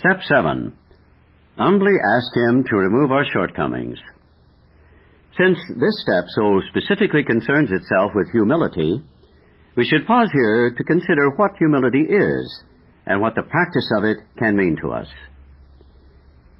Step 7. Humbly ask Him to remove our shortcomings. Since this step so specifically concerns itself with humility, we should pause here to consider what humility is and what the practice of it can mean to us.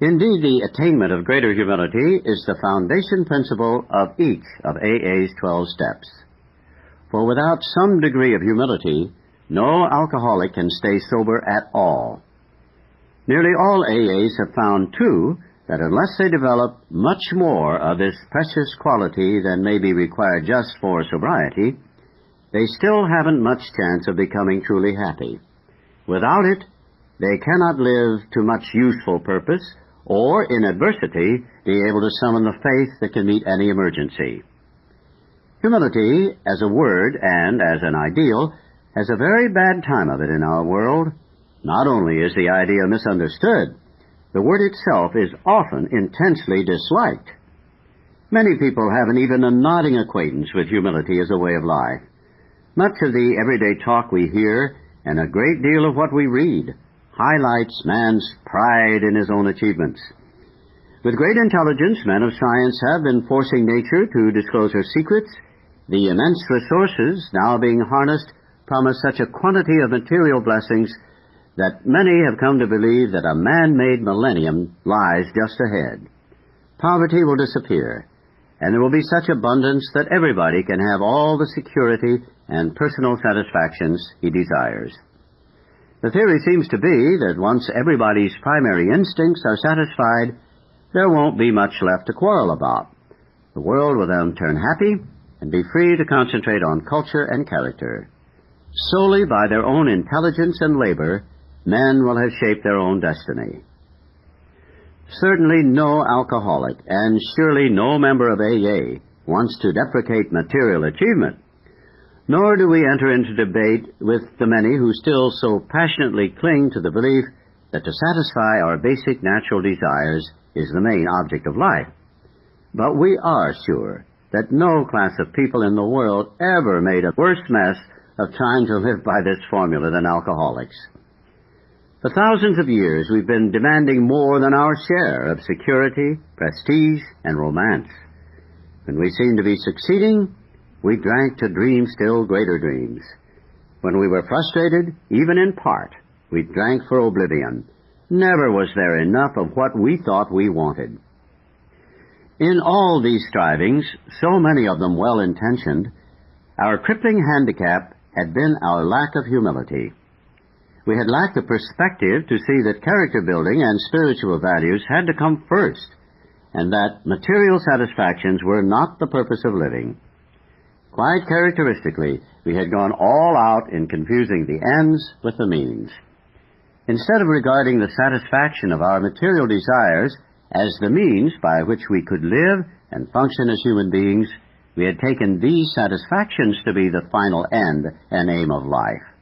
Indeed, the attainment of greater humility is the foundation principle of each of AA's 12 steps. For without some degree of humility, no alcoholic can stay sober at all. Nearly all AAs have found, too, that unless they develop much more of this precious quality than may be required just for sobriety, they still haven't much chance of becoming truly happy. Without it, they cannot live to much useful purpose, or, in adversity, be able to summon the faith that can meet any emergency. Humility, as a word and as an ideal, has a very bad time of it in our world. Not only is the idea misunderstood, the word itself is often intensely disliked. Many people haven't even a nodding acquaintance with humility as a way of life. Much of the everyday talk we hear, and a great deal of what we read, highlights man's pride in his own achievements. With great intelligence, men of science have been forcing nature to disclose her secrets. The immense resources now being harnessed promise such a quantity of material blessings that many have come to believe that a man-made millennium lies just ahead. Poverty will disappear, and there will be such abundance that everybody can have all the security and personal satisfactions he desires. The theory seems to be that once everybody's primary instincts are satisfied, there won't be much left to quarrel about. The world will then turn happy and be free to concentrate on culture and character. Solely by their own intelligence and labor, men will have shaped their own destiny. Certainly no alcoholic, and surely no member of AA, wants to deprecate material achievement. Nor do we enter into debate with the many who still so passionately cling to the belief that to satisfy our basic natural desires is the main object of life. But we are sure that no class of people in the world ever made a worse mess of trying to live by this formula than alcoholics. For thousands of years, we've been demanding more than our share of security, prestige, and romance. When we seemed to be succeeding, we drank to dream still greater dreams. When we were frustrated, even in part, we drank for oblivion. Never was there enough of what we thought we wanted. In all these strivings, so many of them well-intentioned, our crippling handicap had been our lack of humility. We had lacked the perspective to see that character building and spiritual values had to come first, and that material satisfactions were not the purpose of living. Quite characteristically, we had gone all out in confusing the ends with the means. Instead of regarding the satisfaction of our material desires as the means by which we could live and function as human beings, we had taken these satisfactions to be the final end and aim of life.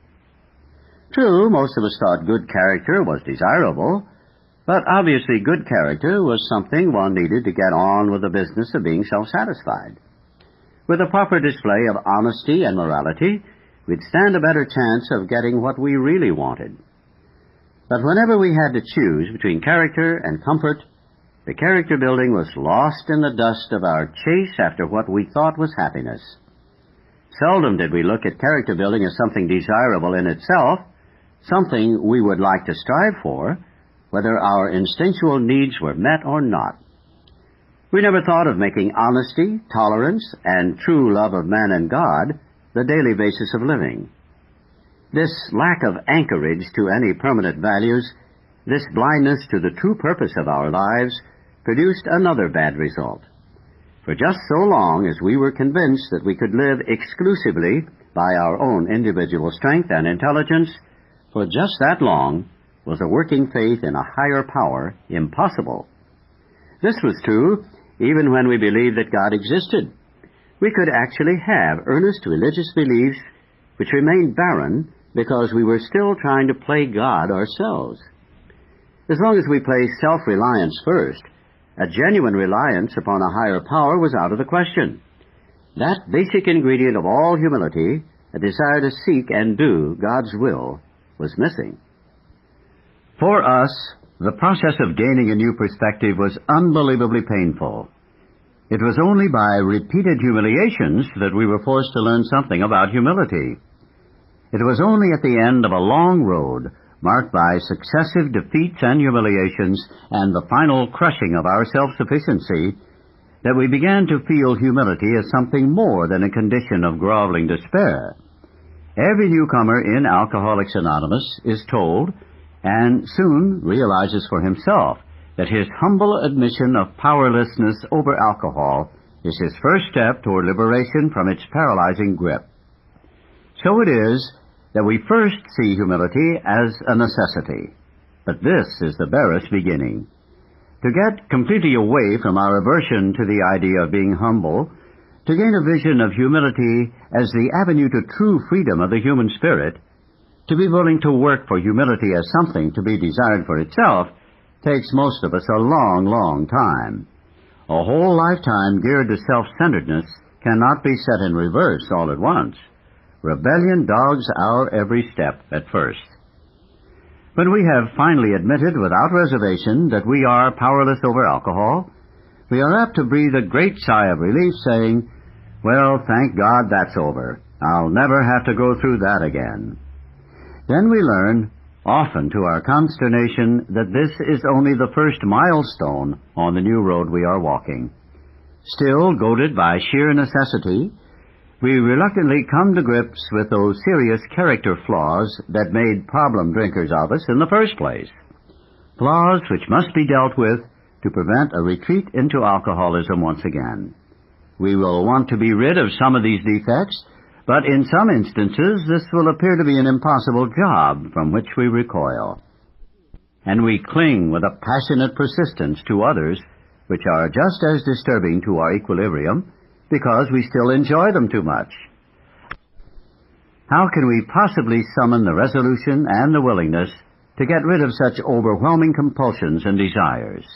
True, most of us thought good character was desirable, but obviously good character was something one needed to get on with the business of being self-satisfied. With a proper display of honesty and morality, we'd stand a better chance of getting what we really wanted. But whenever we had to choose between character and comfort, the character building was lost in the dust of our chase after what we thought was happiness. Seldom did we look at character building as something desirable in itself, something we would like to strive for, whether our instinctual needs were met or not. We never thought of making honesty, tolerance, and true love of man and God the daily basis of living. This lack of anchorage to any permanent values, this blindness to the true purpose of our lives, produced another bad result. For just so long as we were convinced that we could live exclusively by our own individual strength and intelligence, for just that long was a working faith in a higher power impossible. This was true even when we believed that God existed. We could actually have earnest religious beliefs which remained barren because we were still trying to play God ourselves. As long as we placed self-reliance first, a genuine reliance upon a higher power was out of the question. That basic ingredient of all humility, a desire to seek and do God's will, was missing. For us, The process of gaining a new perspective was unbelievably painful. It was only by repeated humiliations that we were forced to learn something about humility. It was only at the end of a long road, marked by successive defeats and humiliations and the final crushing of our self-sufficiency, that we began to feel humility as something more than a condition of groveling despair. Every newcomer in Alcoholics Anonymous is told, and soon realizes for himself, that his humble admission of powerlessness over alcohol is his first step toward liberation from its paralyzing grip. So it is that we first see humility as a necessity. But this is the barest beginning. To get completely away from our aversion to the idea of being humble, to gain a vision of humility as the avenue to true freedom of the human spirit, to be willing to work for humility as something to be desired for itself, takes most of us a long, long time. A whole lifetime geared to self-centeredness cannot be set in reverse all at once. Rebellion dogs our every step at first. When we have finally admitted without reservation that we are powerless over alcohol, we are apt to breathe a great sigh of relief, saying, "Well, thank God that's over. I'll never have to go through that again." Then we learn, often to our consternation, that this is only the first milestone on the new road we are walking. Still, goaded by sheer necessity, we reluctantly come to grips with those serious character flaws that made problem drinkers of us in the first place. Flaws which must be dealt with to prevent a retreat into alcoholism once again. We will want to be rid of some of these defects, but in some instances this will appear to be an impossible job from which we recoil. And we cling with a passionate persistence to others which are just as disturbing to our equilibrium, because we still enjoy them too much. How can we possibly summon the resolution and the willingness to get rid of such overwhelming compulsions and desires?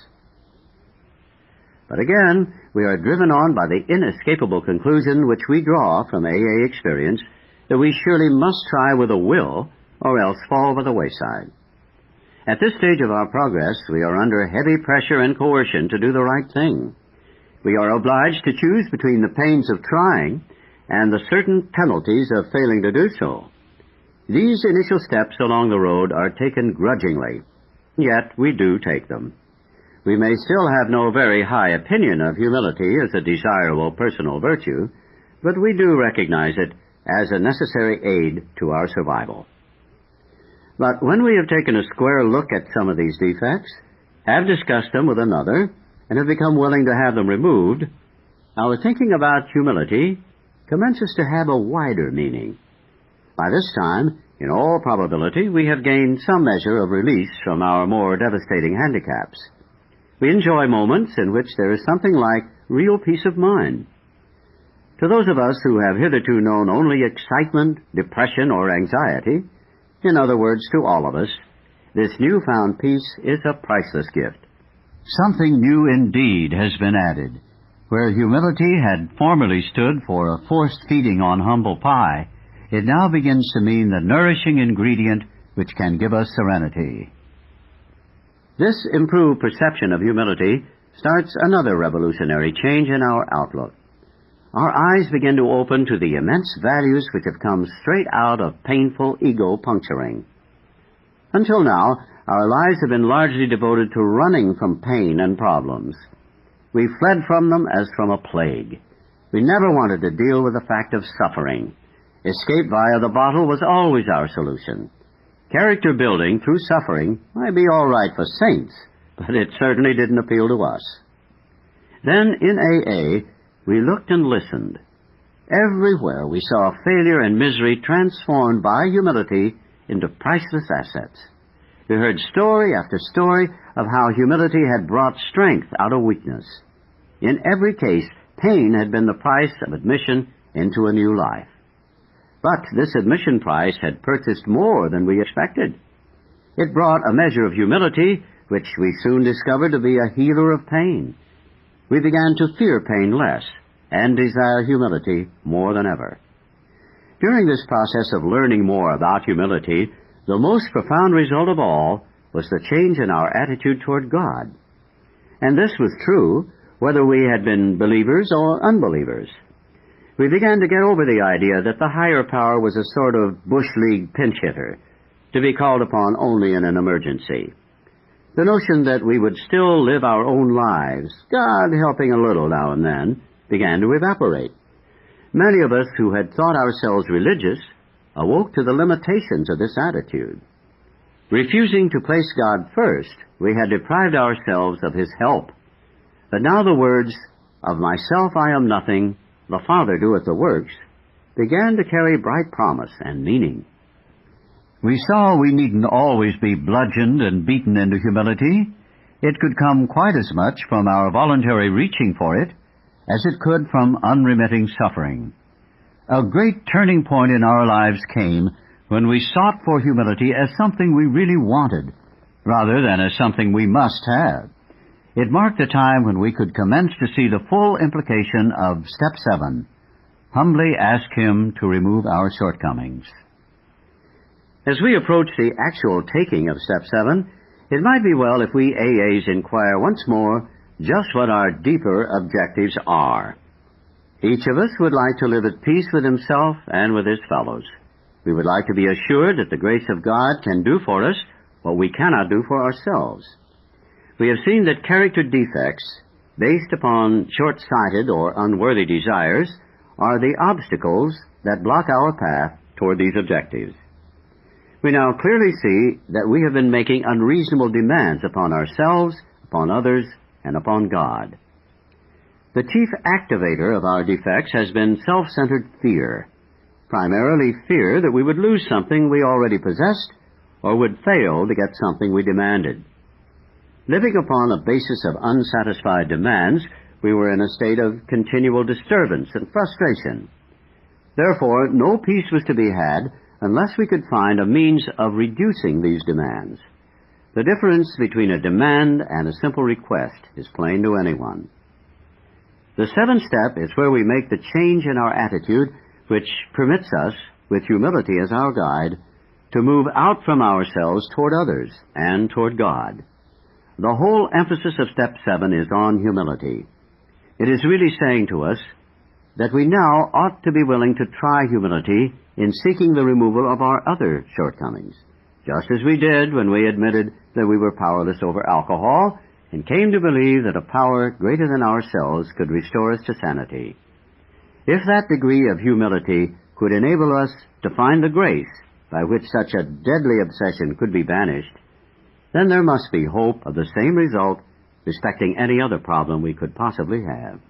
But again, we are driven on by the inescapable conclusion which we draw from AA experience that we surely must try with a will or else fall by the wayside. At this stage of our progress, we are under heavy pressure and coercion to do the right thing. We are obliged to choose between the pains of trying and the certain penalties of failing to do so. These initial steps along the road are taken grudgingly, yet we do take them. We may still have no very high opinion of humility as a desirable personal virtue, but we do recognize it as a necessary aid to our survival. But when we have taken a square look at some of these defects, have discussed them with another, and have become willing to have them removed, our thinking about humility commences to have a wider meaning. By this time, in all probability, we have gained some measure of release from our more devastating handicaps. We enjoy moments in which there is something like real peace of mind. To those of us who have hitherto known only excitement, depression, or anxiety, in other words, to all of us, this newfound peace is a priceless gift. Something new indeed has been added. Where humility had formerly stood for a forced feeding on humble pie, it now begins to mean the nourishing ingredient which can give us serenity. This improved perception of humility starts another revolutionary change in our outlook. Our eyes begin to open to the immense values which have come straight out of painful ego puncturing. Until now, our lives have been largely devoted to running from pain and problems. We fled from them as from a plague. We never wanted to deal with the fact of suffering. Escape via the bottle was always our solution. Character building through suffering might be all right for saints, but it certainly didn't appeal to us. Then in AA, we looked and listened. Everywhere we saw failure and misery transformed by humility into priceless assets. We heard story after story of how humility had brought strength out of weakness. In every case, pain had been the price of admission into a new life. But this admission price had purchased more than we expected. It brought a measure of humility, which we soon discovered to be a healer of pain. We began to fear pain less and desire humility more than ever. During this process of learning more about humility, the most profound result of all was the change in our attitude toward God. And this was true whether we had been believers or unbelievers. We began to get over the idea that the higher power was a sort of bush league pinch hitter, to be called upon only in an emergency. The notion that we would still live our own lives, God helping a little now and then, began to evaporate. Many of us who had thought ourselves religious awoke to the limitations of this attitude. Refusing to place God first, we had deprived ourselves of His help. But now the words, "Of myself I am nothing, the Father doeth the works," began to carry bright promise and meaning. We saw we needn't always be bludgeoned and beaten into humility. It could come quite as much from our voluntary reaching for it as it could from unremitting suffering. A great turning point in our lives came when we sought for humility as something we really wanted, rather than as something we must have. It marked the time when we could commence to see the full implication of Step 7, humbly ask Him to remove our shortcomings. As we approach the actual taking of Step 7, it might be well if we AAs inquire once more just what our deeper objectives are. Each of us would like to live at peace with himself and with his fellows. We would like to be assured that the grace of God can do for us what we cannot do for ourselves. We have seen that character defects, based upon short-sighted or unworthy desires, are the obstacles that block our path toward these objectives. We now clearly see that we have been making unreasonable demands upon ourselves, upon others, and upon God. The chief activator of our defects has been self-centered fear, primarily fear that we would lose something we already possessed or would fail to get something we demanded. Living upon a basis of unsatisfied demands, we were in a state of continual disturbance and frustration. Therefore, no peace was to be had unless we could find a means of reducing these demands. The difference between a demand and a simple request is plain to anyone. The seventh step is where we make the change in our attitude which permits us, with humility as our guide, to move out from ourselves toward others and toward God. The whole emphasis of Step 7 is on humility. It is really saying to us that we now ought to be willing to try humility in seeking the removal of our other shortcomings, just as we did when we admitted that we were powerless over alcohol and came to believe that a power greater than ourselves could restore us to sanity. If that degree of humility could enable us to find the grace by which such a deadly obsession could be banished, then there must be hope of the same result respecting any other problem we could possibly have.